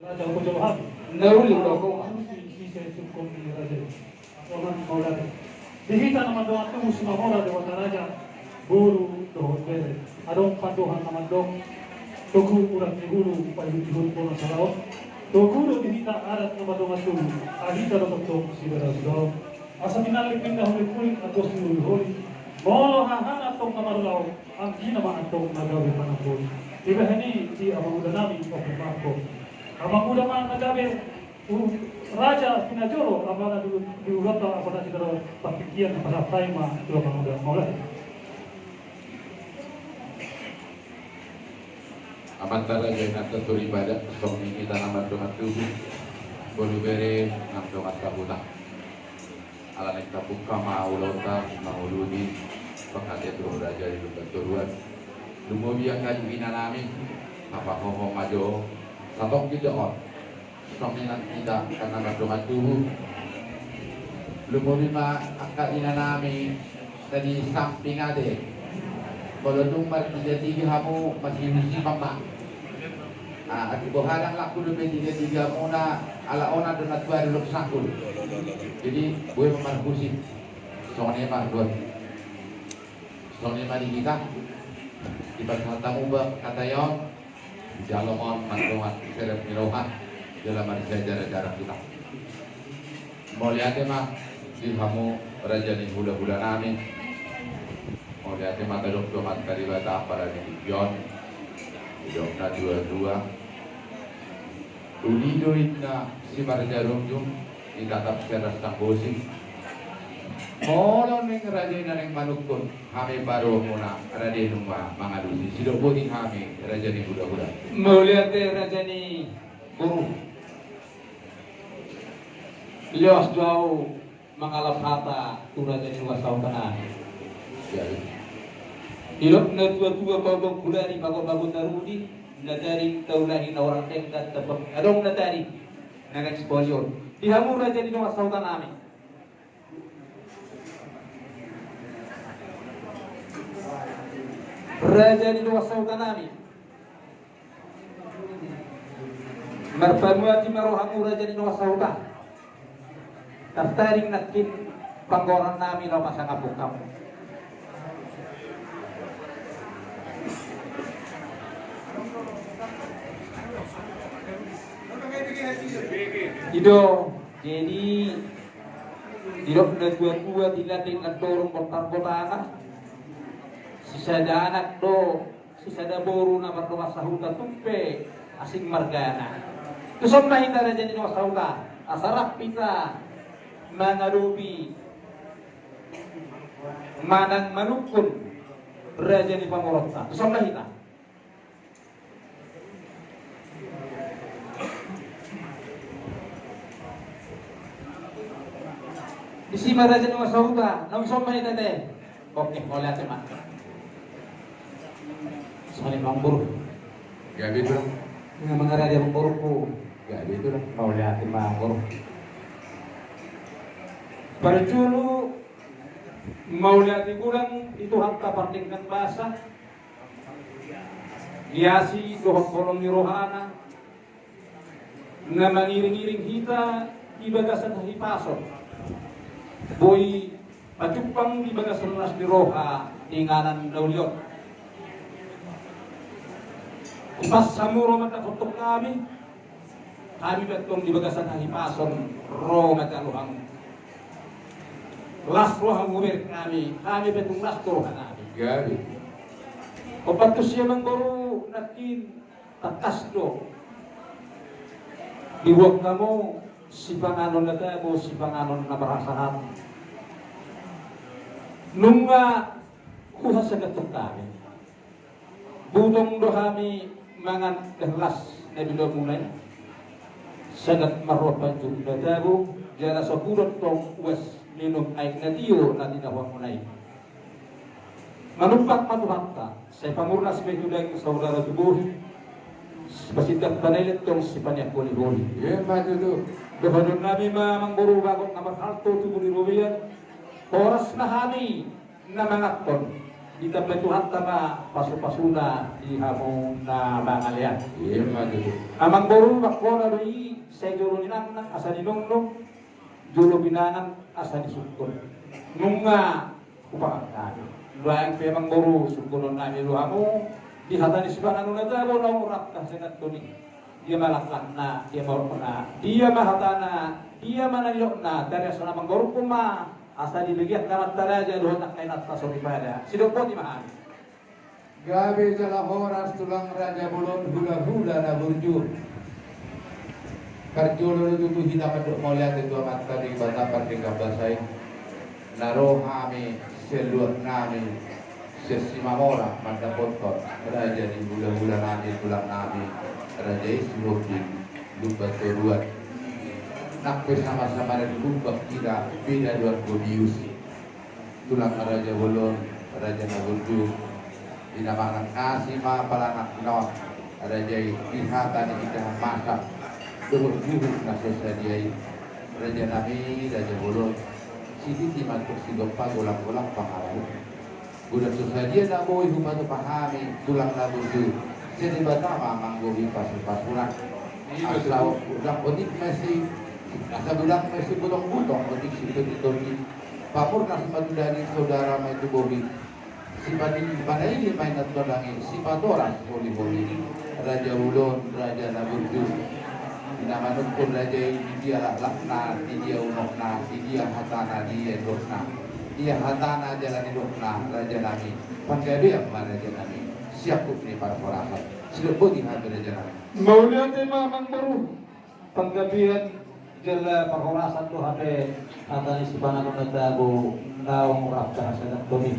Raja Kujauhan. Naulit ako. Bisa cukup di Raja. Orang Maulana. Dihita naman doon at tumus mahora de wata Raja. Guru doon bere. Adong panduhan naman doon. Tugu urang ni guru payudihun po na sa laot. Tugu dihita arat naman doon at tugu. Ahita doon doon si Beras doon. Asa minalik pindah huli kulit at dos huli. Molo hahanap tong kamarulaw ang ginawa atong nagawi panahon. Iba ini si abang udah nabi o kumako. Abang udah man nagabi raja pinajoro abang dulu diurata apa nanti kalau pakikian pada time itu abang udah mulai. Amantara jangan tentu ibadah song ini tanah doa tubuh bolu bere nam doa kabuta. Ala nek kabuka maulota mauludi pengate turun raja di lukat turuan lumobiak kayu ina nami apa hoho majo satok kita on sominan kita karena berdoa tubuh lumobi ma akal ina nami tadi samping ade kalau tumbar tiga kamu masih mesti mama aku bohalang laku lebih tiga muna ala ona donat baru luk sangkul jadi gue memarkusi soalnya marduan soalnya mari kita ibarat ba kata yon jalomon mandoat serap mirohan dalam arti jarak kita mau lihat mah di kamu raja ni hula-hula nami mau lihat mata dokter mat karibata para di yon hidup na dua-dua ulido inna si marja rumjum ditatap secara stambosi Molo ning raja na ning manukun kami baru muna raja nungwa mangalusi sido putih kami raja ni budak-budak Mau lihat raja ni guru. Lios jauh mengalap hata tu raja ni wasau tanah. jadi Hidup na tua-tua babang kulari bago-bago narudi nadaring taulahin na orang tengkat tapang adong nadaring na eksposyon. Dihamur raja ni wasau tanah. Raja di luar sautanami marpamuati marohamu raja di luar sautan tertaring nakin panggoran nami lo pasang apuk kamu Ido jadi Idok na dua-dua dilating at dorong kortar-kortana sisada anak do sisada boru na berdua sahuta tumpe asing margana kusong mahita raja ni sahuta asarap pita mangalubi manang manukun raja ni pamorota kusong mahita isima raja ni sahuta nausong mahita te oke oleh teman Saling mambur, gak gitu nggak mengarah dia memburukku, gak gitu mau lihatin mambur. Perjulu mau lihatin kurang itu harta partingkan basah, hiasi dohok kolong rohana, nggak mengiring-iring kita di bagasan hari pasok, boy pacupang di bagasan nas di roha tinganan dauliot. Pas samuro mata kotok kami betong di bagasan hahipason ro mata luhang las luhang ngubir kami betong las luhang kami gak opat siya mang baru nakin takas do diwag kamu si panganon na tayo si panganon na barasahan nung kuha sa gatok kami budong do kami mangan kelas na bilo mulai sangat maropan juga tabu jana sapurot tong wes minum air na tiyo na tinawang mulai manumpat matuhanta saya pamurnas medudang saudara tubuh pasitak panailit tong si panyak boli-boli ya maju tuh Gubernur nabi mamang buru bagot na marhalto tubuh di rubian oras na hani na mangaton kita Tuhan tama pasu-pasuna di hamong na mangalian. Iya maju. Amang boru bakwa na doi sa jolo ninang asa di nongnong jolo binangan asa di sukun. Nunga upakatan. Luang pe amang boru sukunon na milu hamo di hatan di sebelah anu na jabo na urat ka senat tuni. Dia malaklak na, dia baru na, dia mahatana, dia manayok na, dari asal amang boru kuma asa dibegiat kamat taraja doon nak kainat pasok ibadah. Sidok po di mahal. Gabi jala horas tulang raja bulon hula-hula na burju. Karjolo itu hina penduk moliat itu mata di batapan di kabasai. Naro kami seluat nami sesimamora manda potkot. Raja di hula-hula nami tulang nami. Raja ismukin lupa teruat. Nakpe sama-sama dan kubak kita beda dua kodius. Tulang raja bulon, raja naburju. Dinamakan nasi mapalanak nawak raja ihatan kita masak turun juhu nasi sadiai raja nabi raja bulon sidi matuk sigopa golak-golak pangarabu budak susadia nak boy humatu pahami tulang naburju sedi batama manggohi pasu-pasuran asal budak odik masih asa budak masih butong-butong odik situ-situ papur nasi madu dari saudara itu bobi sifat ini pada ini main atau langit sifat orang boleh raja ulun raja naburju nama nukun raja ini dia lakna dia unokna dia hatana dia dokna dia hatana jalan dokna raja nami panggil yang mana raja nami siap ni para perahat sudah bodi hati raja nami Maunya tema mang baru panggabian jala perhorasan tu hade atani sibana nunatago naong rapta sa domi